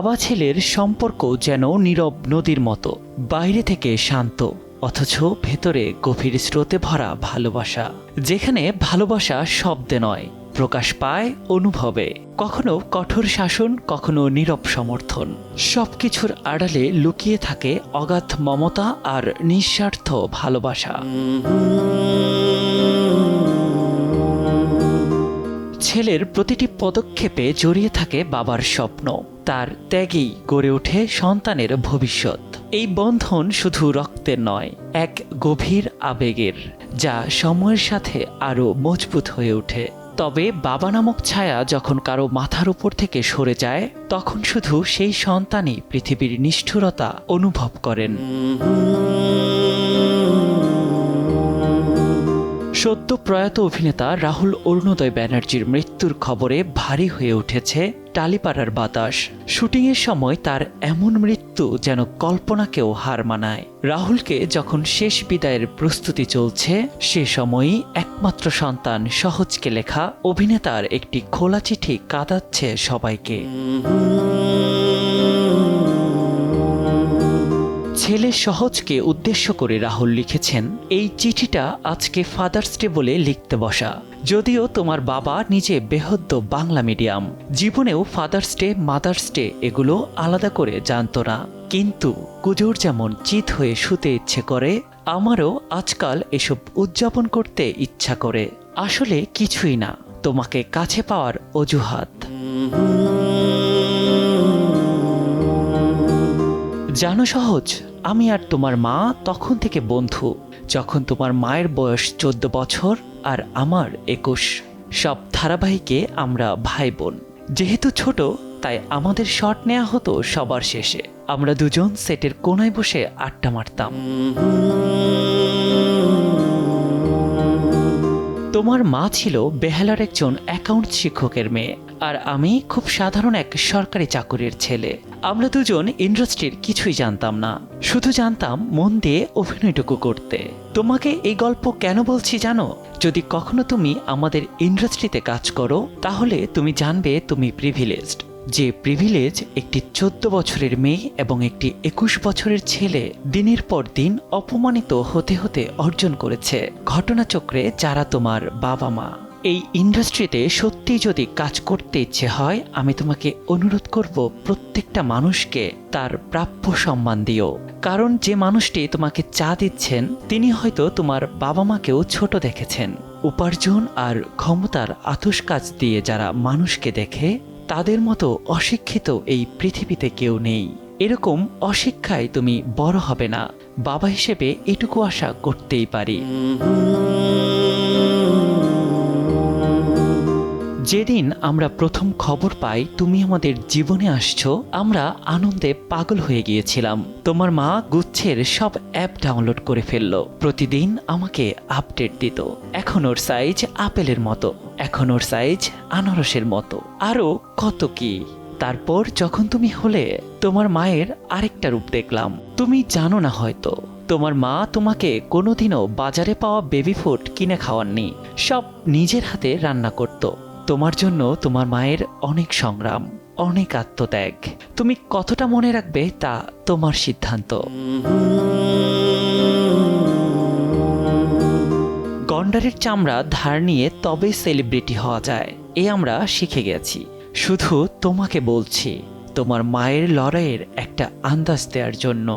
বাবা ছেলের সম্পর্ক যেন নীরব নদীর মতো, বাইরে থেকে শান্ত অথচ ভেতরে গভীর স্রোতে ভরা ভালোবাসা, যেখানে ভালোবাসা শব্দে নয়, প্রকাশ পায় অনুভবে। কখনো কঠোর শাসন, কখনো নীরব সমর্থন, সবকিছুর আড়ালে লুকিয়ে থাকে অগাধ মমতা আর নিঃস্বার্থ ভালোবাসা। ছেলের প্রতিটি পদক্ষেপে জড়িয়ে থাকে বাবার স্বপ্ন, তার ত্যাগেই গড়ে ওঠে সন্তানের ভবিষ্যৎ। এই বন্ধন শুধু রক্তের নয়, এক গভীর আবেগের, যা সময়ের সাথে আরও মজবুত হয়ে ওঠে। তবে বাবা নামক ছায়া যখন কারো মাথার উপর থেকে সরে যায়, তখন শুধু সেই সন্তানই পৃথিবীর নিষ্ঠুরতা অনুভব করেন। সদ্য প্রয়াত অভিনেতা রাহুল অরুণোদয় ব্যানার্জির মৃত্যুর খবরে ভারী হয়ে উঠেছে টালিপাড়ার বাতাস। শুটিংয়ের সময় তার এমন মৃত্যু যেন কল্পনাকেও হার মানায়। রাহুলকে যখন শেষ বিদায়ের প্রস্তুতি চলছে, সে সময়ই একমাত্র সন্তান সহজকে লেখা অভিনেতার একটি খোলা চিঠি কাঁদাচ্ছে সবাইকে। ছেলে সহজকে উদ্দেশ্য করে রাহুল লিখেছেন, এই চিঠিটা আজকে ফাদার্স ডে বলে লিখতে বসা। যদিও তোমার বাবা নিজে বেহদ্দ বাংলা মিডিয়াম, জীবনেও ফাদার্স ডে, মাদার্স ডে এগুলো আলাদা করে জানতো না। কিন্তু কুজোর যেমন চিত হয়ে শুতে ইচ্ছে করে, আমারও আজকাল এসব উদযাপন করতে ইচ্ছা করে। আসলে কিছুই না, তোমাকে কাছে পাওয়ার অজুহাত। জানো সহজ, আমি আর তোমার মা তখন থেকে বন্ধু, যখন তোমার মায়ের বয়স 14 বছর আর আমার 21। সব ধারাবাহিকে আমরা ভাই বোন। যেহেতু ছোট, তাই আমাদের শট নেওয়া হতো সবার শেষে। আমরা দুজন সেটের কোনায় বসে আড্ডা মারতাম। তোমার মা ছিল বেহালার একজন অ্যাকাউন্ট শিক্ষকের মেয়ে, আর আমি খুব সাধারণ এক সরকারি চাকুরির ছেলে। আমরা দুজন ইন্ডাস্ট্রির কিছুই জানতাম না, শুধু জানতাম মন দিয়ে অভিনয়টুকু করতে। তোমাকে এই গল্প কেন বলছি জানো? যদি কখনো তুমি আমাদের ইন্ডাস্ট্রিতে কাজ করো, তাহলে তুমি জানবে তুমি প্রিভিলেজড। যে প্রিভিলেজ একটি 14 বছরের মেয়ে এবং একটি 21 বছরের ছেলে দিনের পর দিন অপমানিত হতে হতে অর্জন করেছে। ঘটনাচক্রে যারা তোমার বাবা মা। এই ইন্ডাস্ট্রিতে সত্যি যদি কাজ করতে ইচ্ছে হয়, আমি তোমাকে অনুরোধ করব, প্রত্যেকটা মানুষকে তার প্রাপ্য সম্মান দিও। কারণ যে মানুষটি তোমাকে চা দিচ্ছেন, তিনি হয়তো তোমার বাবা মাকেও ছোট দেখেছেন। উপার্জন আর ক্ষমতার আতশ কাজ দিয়ে যারা মানুষকে দেখে, তাদের মতো অশিক্ষিত এই পৃথিবীতে কেউ নেই। এরকম অশিক্ষায় তুমি বড় হবে না। বাবা হিসেবে এটুকু আশা করতেই পারি। যেদিন আমরা প্রথম খবর পাই তুমি আমাদের জীবনে আসছো, আমরা আনন্দে পাগল হয়ে গিয়েছিলাম। তোমার মা গুচ্ছের সব অ্যাপ ডাউনলোড করে ফেললো, প্রতিদিন আমাকে আপডেট দিত। এখন ওর সাইজ আপেলের মতো, এখন ওর সাইজ আনারসের মতো, আরো কত কি। তারপর যখন তুমি হলে, তোমার মায়ের আরেকটা রূপ দেখলাম। তুমি জানো না হয়তো, তোমার মা তোমাকে কোনোদিনও বাজারে পাওয়া বেবি ফুড কিনে খাওয়াননি, সব নিজের হাতে রান্না করত। তোমার জন্য তোমার মায়ের অনেক সংগ্রাম, অনেক আত্মত্যাগ। তুমি কতটা মনে রাখবে তা তোমার সিদ্ধান্ত। গন্ডারের চামড়া ধার নিয়ে তবে সেলিব্রিটি হওয়া যায়, এ আমরা শিখে গেছি। শুধু তোমাকে বলছি, তোমার মায়ের লড়াইয়ের একটা আন্দাজ দেওয়ার জন্য।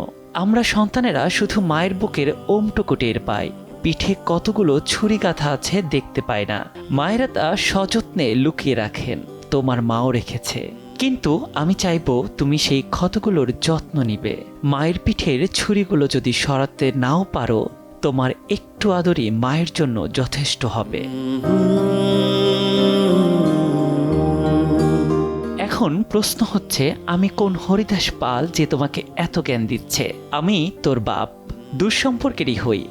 আমরা সন্তানেরা শুধু মায়ের বুকের ওমটুকু টের পাই, পিঠে কতগুলো ছুরি গাঁথা আছে দেখতে পায় না। মায়েরা তা সযত্নে লুকিয়ে রাখেন, তোমার মাও রেখেছে। কিন্তু আমি চাইবো তুমি সেই ক্ষতগুলোর যত্ন নিবে। মায়ের পিঠের ছুরিগুলো যদি সরাতে নাও পারো, তোমার একটু আদরই মায়ের জন্য যথেষ্ট হবে। এখন প্রশ্ন হচ্ছে, আমি কোন হরিদাস পাল যে তোমাকে এত জ্ঞান দিচ্ছে? আমি তোর বাপ, দুঃসম্পর্কেরই হই,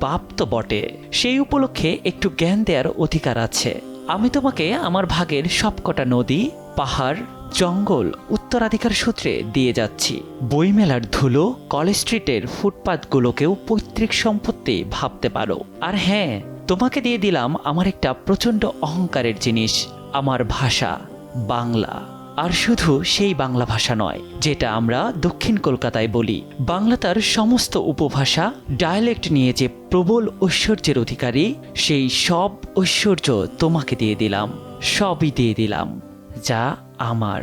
বাপ তো বটে। সেই উপলক্ষে একটু জ্ঞান দেওয়ার অধিকার আছে। আমি তোমাকে আমার ভাগের সবকটা নদী, পাহাড়, জঙ্গল উত্তরাধিকার সূত্রে দিয়ে যাচ্ছি। বইমেলার ধুলো, কলেজ স্ট্রিটের ফুটপাতগুলোকেও পৈতৃক সম্পত্তি ভাবতে পারো। আর হ্যাঁ, তোমাকে দিয়ে দিলাম আমার একটা প্রচণ্ড অহংকারের জিনিস, আমার ভাষা বাংলা। আর শুধু সেই বাংলা ভাষা নয়, যেটা আমরা দক্ষিণ কলকাতায় বলি। বাংলা তার সমস্ত উপভাষা, ডায়ালেক্ট নিয়ে যে প্রবল ঐশ্বর্যের অধিকারী, সেই সব ঐশ্বর্য তোমাকে দিয়ে দিলাম, সবই দিয়ে দিলাম, যা আমার।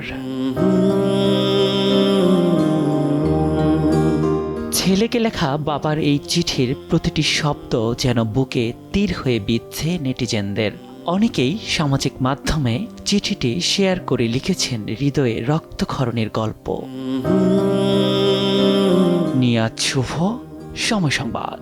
ছেলেকে লেখা বাবার এই চিঠির প্রতিটি শব্দ যেন বুকে তীর হয়ে বিঁধছে নেটিজেনদের। অনেকেই সামাজিক মাধ্যমে চিঠিটি শেয়ার করে লিখেছেন হৃদয়ে রক্তক্ষরণের গল্প। নিয়াজ শুভ, সময় সংবাদ।